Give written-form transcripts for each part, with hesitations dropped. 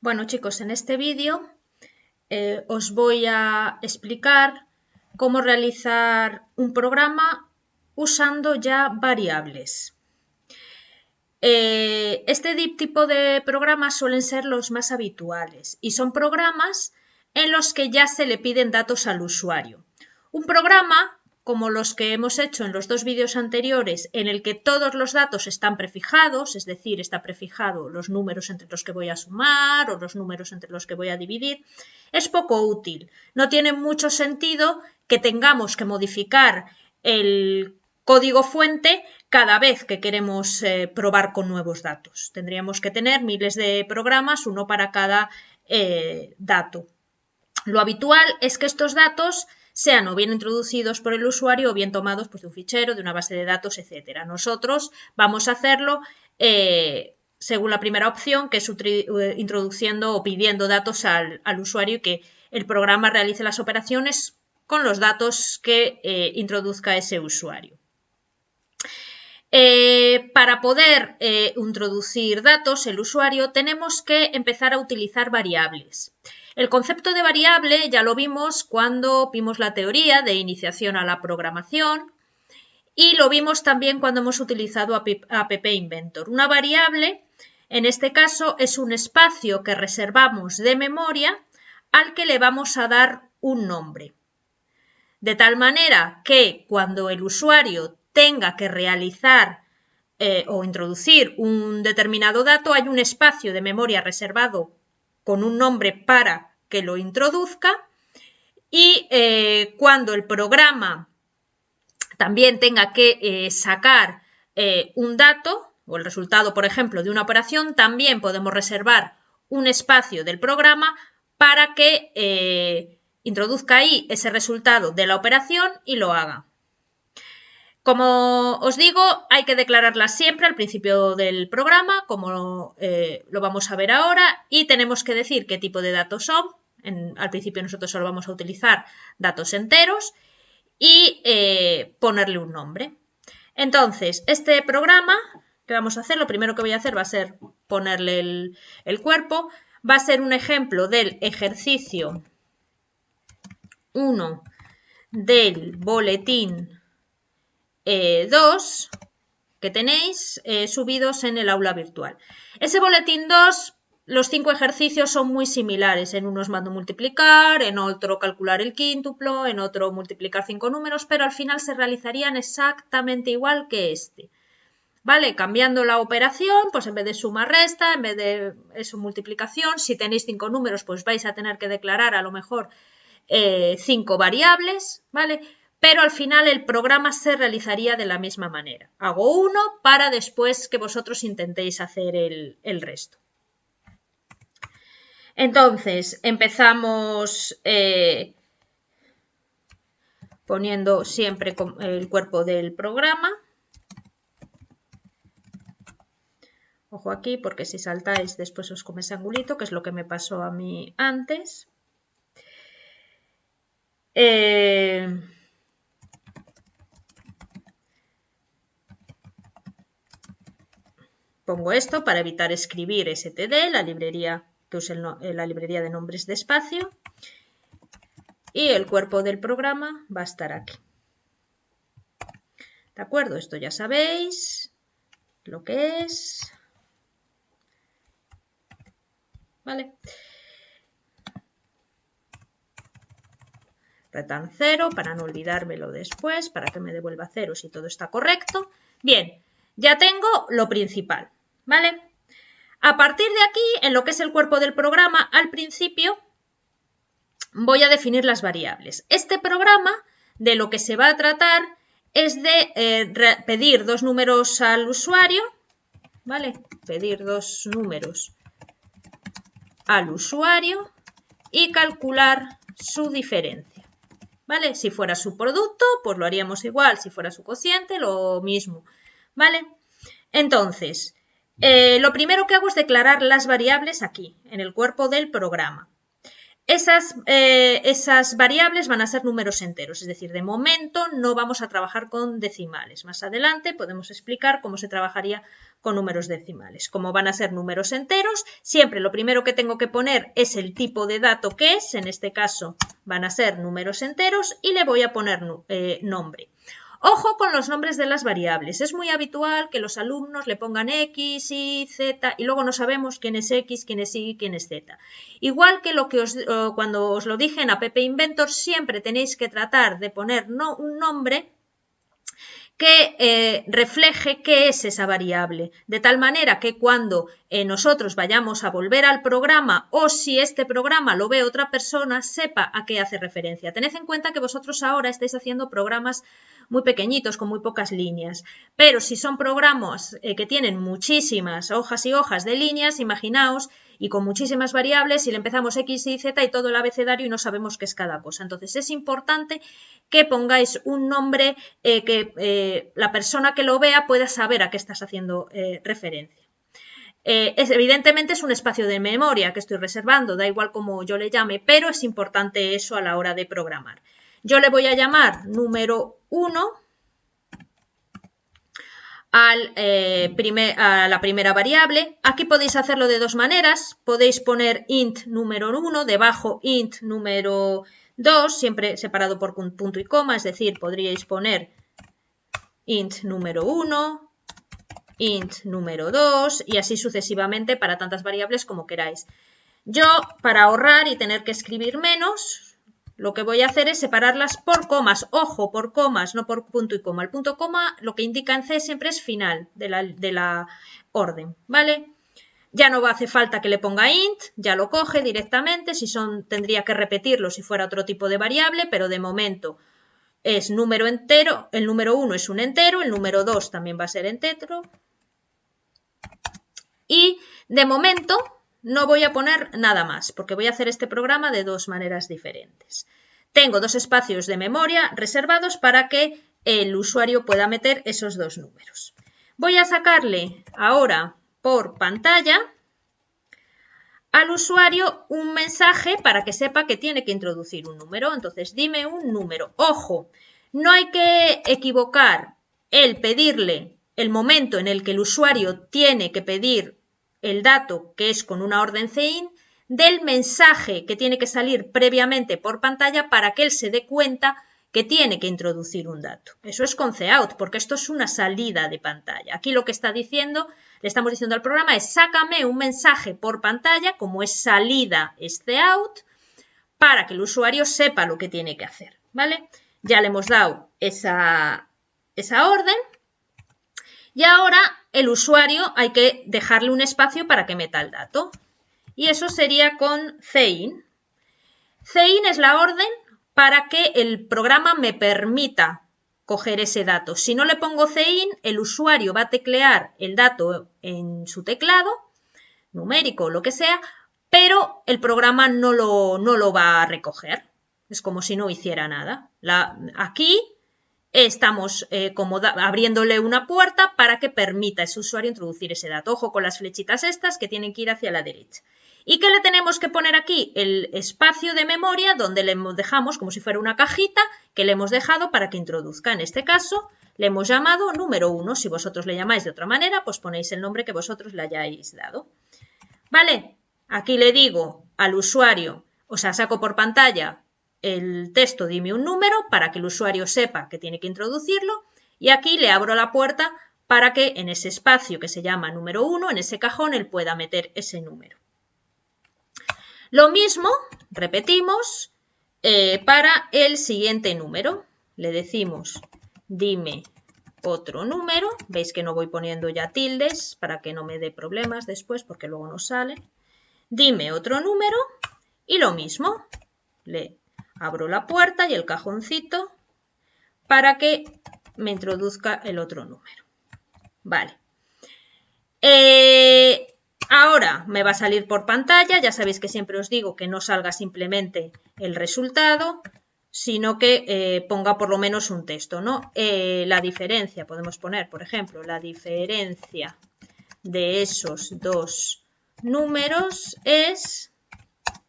Bueno, chicos, en este vídeo os voy a explicar cómo realizar un programa usando ya variables. Este tipo de programas suelen ser los más habituales y son programas en los que ya se le piden datos al usuario. Un programa como los que hemos hecho en los dos vídeos anteriores, en el que todos los datos están prefijados, es decir, está prefijado los números entre los que voy a sumar o los números entre los que voy a dividir, es poco útil. No tiene mucho sentido que tengamos que modificar el código fuente cada vez que queremos probar con nuevos datos. Tendríamos que tener miles de programas, uno para cada dato. Lo habitual es que estos datos sean o bien introducidos por el usuario o bien tomados pues, de un fichero, de una base de datos, etc. Nosotros vamos a hacerlo según la primera opción, que es introduciendo o pidiendo datos al usuario y que el programa realice las operaciones con los datos que introduzca ese usuario. Para poder introducir datos, el usuario, tenemos que empezar a utilizar variables. El concepto de variable ya lo vimos cuando vimos la teoría de iniciación a la programación y lo vimos también cuando hemos utilizado App Inventor. Una variable, en este caso, es un espacio que reservamos de memoria al que le vamos a dar un nombre. De tal manera que cuando el usuario tenga que realizar o introducir un determinado dato, hay un espacio de memoria reservado con un nombre para que lo introduzca y cuando el programa también tenga que sacar un dato o el resultado, por ejemplo, de una operación, también podemos reservar un espacio del programa para que introduzca ahí ese resultado de la operación y lo haga. Como os digo, hay que declararlas siempre al principio del programa, como lo vamos a ver ahora, y tenemos que decir qué tipo de datos son. Al principio nosotros solo vamos a utilizar datos enteros y ponerle un nombre. Entonces, este programa que vamos a hacer, lo primero que voy a hacer va a ser ponerle el cuerpo. Va a ser un ejemplo del ejercicio 1 del boletín 2 que tenéis subidos en el aula virtual. Ese boletín 2, los 5 ejercicios son muy similares. En uno os mando multiplicar, en otro calcular el quíntuplo, en otro multiplicar 5 números, pero al final se realizarían exactamente igual que este. ¿Vale? Cambiando la operación, pues en vez de suma resta, en vez de eso multiplicación, si tenéis 5 números, pues vais a tener que declarar a lo mejor 5 variables, ¿vale? Pero al final el programa se realizaría de la misma manera. Hago uno para después que vosotros intentéis hacer el resto. Entonces, empezamos poniendo siempre el cuerpo del programa. Ojo aquí, porque si saltáis después os come ese angulito, que es lo que me pasó a mí antes. Pongo esto para evitar escribir std, la librería que use la librería de nombres de espacio. Y el cuerpo del programa va a estar aquí. ¿De acuerdo? Esto ya sabéis lo que es. ¿Vale? Return 0 para no olvidármelo después, para que me devuelva 0 si todo está correcto. Bien, ya tengo lo principal. ¿Vale? A partir de aquí, en lo que es el cuerpo del programa, al principio voy a definir las variables. Este programa de lo que se va a tratar es de pedir dos números al usuario, ¿vale? Pedir dos números al usuario y calcular su diferencia, ¿vale? Si fuera su producto, pues lo haríamos igual, si fuera su cociente, lo mismo, ¿vale? Entonces, lo primero que hago es declarar las variables aquí, en el cuerpo del programa. Esas variables van a ser números enteros, es decir, de momento no vamos a trabajar con decimales. Más adelante podemos explicar cómo se trabajaría con números decimales. Como van a ser números enteros, siempre lo primero que tengo que poner es el tipo de dato que es, en este caso van a ser números enteros y le voy a poner nombre. Ojo con los nombres de las variables. Es muy habitual que los alumnos le pongan X, Y, Z y luego no sabemos quién es X, quién es Y, quién es Z. Igual que cuando os lo dije en App Inventor, siempre tenéis que tratar de poner un nombre que refleje qué es esa variable, de tal manera que cuando nosotros vayamos a volver al programa o si este programa lo ve otra persona, sepa a qué hace referencia. Tened en cuenta que vosotros ahora estáis haciendo programas muy pequeñitos, con muy pocas líneas, pero si son programas que tienen muchísimas hojas y hojas de líneas, imaginaos, y con muchísimas variables, y le empezamos X, Y, Z y todo el abecedario y no sabemos qué es cada cosa. Entonces es importante que pongáis un nombre que la persona que lo vea pueda saber a qué estás haciendo referencia. Evidentemente es un espacio de memoria que estoy reservando, da igual como yo le llame, pero es importante eso a la hora de programar. Yo le voy a llamar número 1 a la primera variable. Aquí podéis hacerlo de dos maneras. Podéis poner int número 1, debajo int número 2, siempre separado por punto y coma, es decir, podríais poner int número 1, int número 2 y así sucesivamente para tantas variables como queráis. Yo, para ahorrar y tener que escribir menos, lo que voy a hacer es separarlas por comas. Ojo, por comas, no por punto y coma. El punto coma lo que indica en C siempre es final de la orden, ¿vale? Ya no hace falta que le ponga int, ya lo coge directamente. Tendría que repetirlo si fuera otro tipo de variable, pero de momento es número entero. El número 1 es un entero, el número 2 también va a ser entero. Y de momento no voy a poner nada más, porque voy a hacer este programa de dos maneras diferentes. Tengo dos espacios de memoria reservados para que el usuario pueda meter esos dos números. Voy a sacarle ahora por pantalla al usuario un mensaje para que sepa que tiene que introducir un número. Entonces, dime un número. Ojo, no hay que equivocar el pedirle el momento en el que el usuario tiene que pedir el dato, que es con una orden CIN, del mensaje que tiene que salir previamente por pantalla para que él se dé cuenta que tiene que introducir un dato. Eso es con cout, porque esto es una salida de pantalla. Aquí lo que está diciendo, le estamos diciendo al programa es sácame un mensaje por pantalla, como es salida es cout, para que el usuario sepa lo que tiene que hacer, ¿vale? Ya le hemos dado esa orden. Y ahora el usuario hay que dejarle un espacio para que meta el dato. Y eso sería con CIN. CIN es la orden para que el programa me permita coger ese dato. Si no le pongo CIN, el usuario va a teclear el dato en su teclado, numérico o lo que sea, pero el programa no lo va a recoger. Es como si no hiciera nada. Aquí estamos como abriéndole una puerta para que permita a ese usuario introducir ese dato. Ojo con las flechitas estas que tienen que ir hacia la derecha. ¿Y qué le tenemos que poner aquí? El espacio de memoria donde le dejamos como si fuera una cajita que le hemos dejado para que introduzca. En este caso le hemos llamado número 1. Si vosotros le llamáis de otra manera, pues ponéis el nombre que vosotros le hayáis dado. ¿Vale? Aquí le digo al usuario, o sea, saco por pantalla el texto dime un número para que el usuario sepa que tiene que introducirlo y aquí le abro la puerta para que en ese espacio que se llama número 1, en ese cajón, él pueda meter ese número. Lo mismo, repetimos, para el siguiente número. Le decimos dime otro número. Veis que no voy poniendo ya tildes para que no me dé problemas después porque luego no salen. Dime otro número y lo mismo. Le abro la puerta y el cajoncito para que me introduzca el otro número. Vale. Ahora me va a salir por pantalla. Ya sabéis que siempre os digo que no salga simplemente el resultado, sino que ponga por lo menos un texto, ¿no? La diferencia, podemos poner, por ejemplo, la diferencia de esos dos números es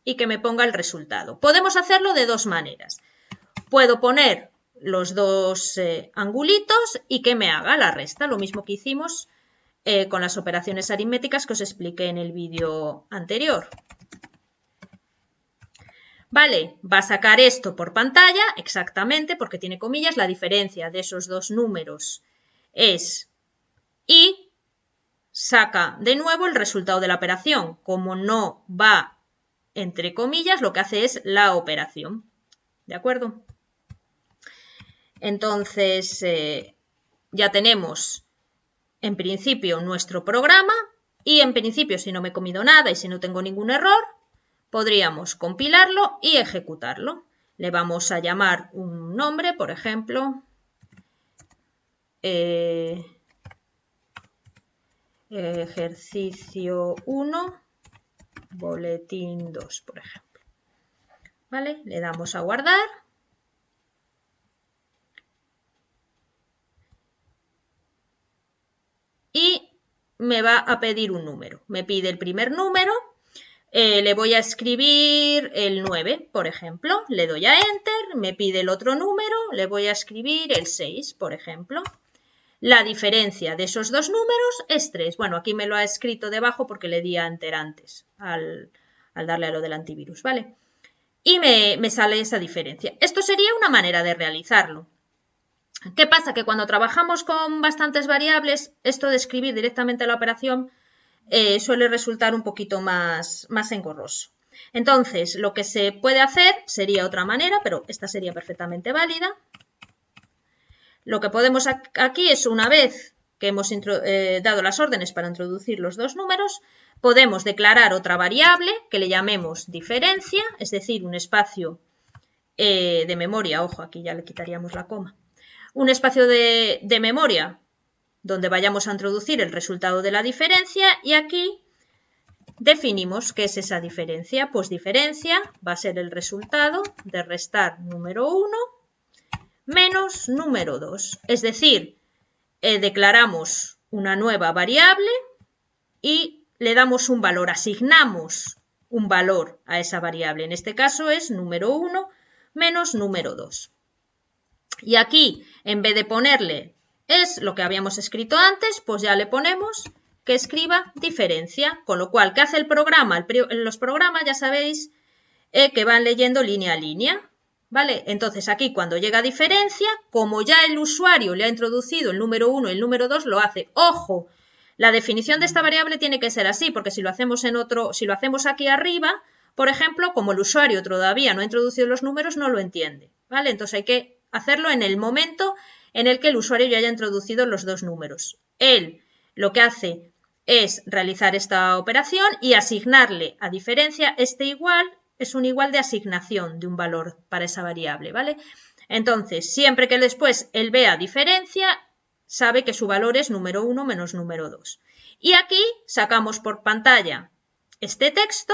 y que me ponga el resultado. Podemos hacerlo de dos maneras. Puedo poner los dos angulitos y que me haga la resta, lo mismo que hicimos con las operaciones aritméticas que os expliqué en el vídeo anterior. Vale, va a sacar esto por pantalla, exactamente, porque tiene comillas, la diferencia de esos dos números es y saca de nuevo el resultado de la operación. Como no va entre comillas, lo que hace es la operación. ¿De acuerdo? Entonces, ya tenemos en principio nuestro programa y en principio, si no me he comido nada y si no tengo ningún error, podríamos compilarlo y ejecutarlo. Le vamos a llamar un nombre, por ejemplo, ejercicio 1, boletín 2, por ejemplo. ¿Vale? Le damos a guardar. Y me va a pedir un número. Me pide el primer número. Le voy a escribir el 9, por ejemplo. Le doy a Enter. Me pide el otro número. Le voy a escribir el 6, por ejemplo. La diferencia de esos dos números es 3. Bueno, aquí me lo ha escrito debajo porque le di a Enter antes al darle a lo del antivirus, ¿vale? Y me sale esa diferencia. Esto sería una manera de realizarlo. ¿Qué pasa? Que cuando trabajamos con bastantes variables, esto de escribir directamente la operación suele resultar un poquito más engorroso. Entonces, lo que se puede hacer sería otra manera, pero esta sería perfectamente válida. Lo que podemos aquí es, una vez que hemos dado las órdenes para introducir los dos números, podemos declarar otra variable que le llamemos diferencia, es decir, un espacio de memoria. Ojo, aquí ya le quitaríamos la coma. Un espacio de memoria donde vayamos a introducir el resultado de la diferencia y aquí definimos qué es esa diferencia. Pues diferencia va a ser el resultado de restar número 1 menos número 2. Es decir, declaramos una nueva variable y le damos un valor, asignamos un valor a esa variable. En este caso es número 1 menos número 2. Y aquí, en vez de ponerle es lo que habíamos escrito antes, pues ya le ponemos que escriba diferencia. Con lo cual, ¿qué hace el programa? Los programas ya sabéis que van leyendo línea a línea. ¿Vale? Entonces aquí cuando llega diferencia, como ya el usuario le ha introducido el número 1 y el número 2, lo hace. ¡Ojo! La definición de esta variable tiene que ser así, porque si lo hacemos si lo hacemos aquí arriba, por ejemplo, como el usuario todavía no ha introducido los números, no lo entiende. ¿Vale? Entonces hay que hacerlo en el momento en el que el usuario ya haya introducido los dos números. Él lo que hace es realizar esta operación y asignarle a diferencia este igual, es un igual de asignación de un valor para esa variable, ¿vale? Entonces, siempre que después él vea diferencia, sabe que su valor es número 1 menos número 2. Y aquí sacamos por pantalla este texto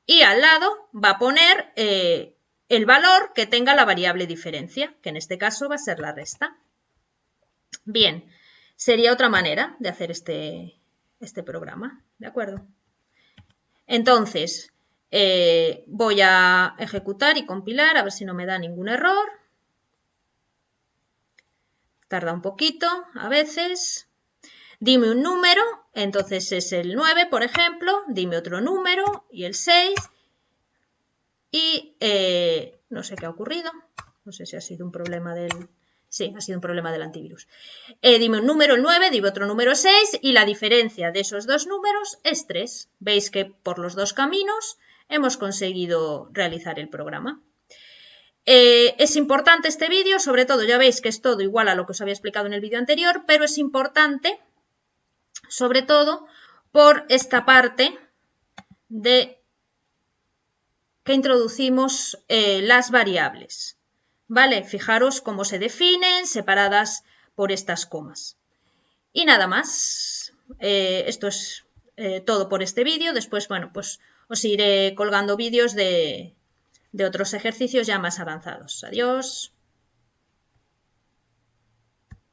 y al lado va a poner el valor que tenga la variable diferencia, que en este caso va a ser la resta. Bien, sería otra manera de hacer este programa, ¿de acuerdo? Entonces, voy a ejecutar y compilar, a ver si no me da ningún error. Tarda un poquito, a veces. Dime un número, entonces es el 9, por ejemplo. Dime otro número y el 6. Y no sé qué ha ocurrido. No sé si ha sido un problema del... Sí, ha sido un problema del antivirus. Dime un número, el 9, dime otro número, 6, y la diferencia de esos dos números es 3. Veis que por los dos caminos hemos conseguido realizar el programa. Es importante este vídeo, sobre todo ya veis que es todo igual a lo que os había explicado en el vídeo anterior, pero es importante sobre todo por esta parte de que introducimos las variables. ¿Vale? Fijaros cómo se definen, separadas por estas comas. Y nada más. Esto es todo por este vídeo. Después, bueno, pues os iré colgando vídeos de otros ejercicios ya más avanzados. Adiós.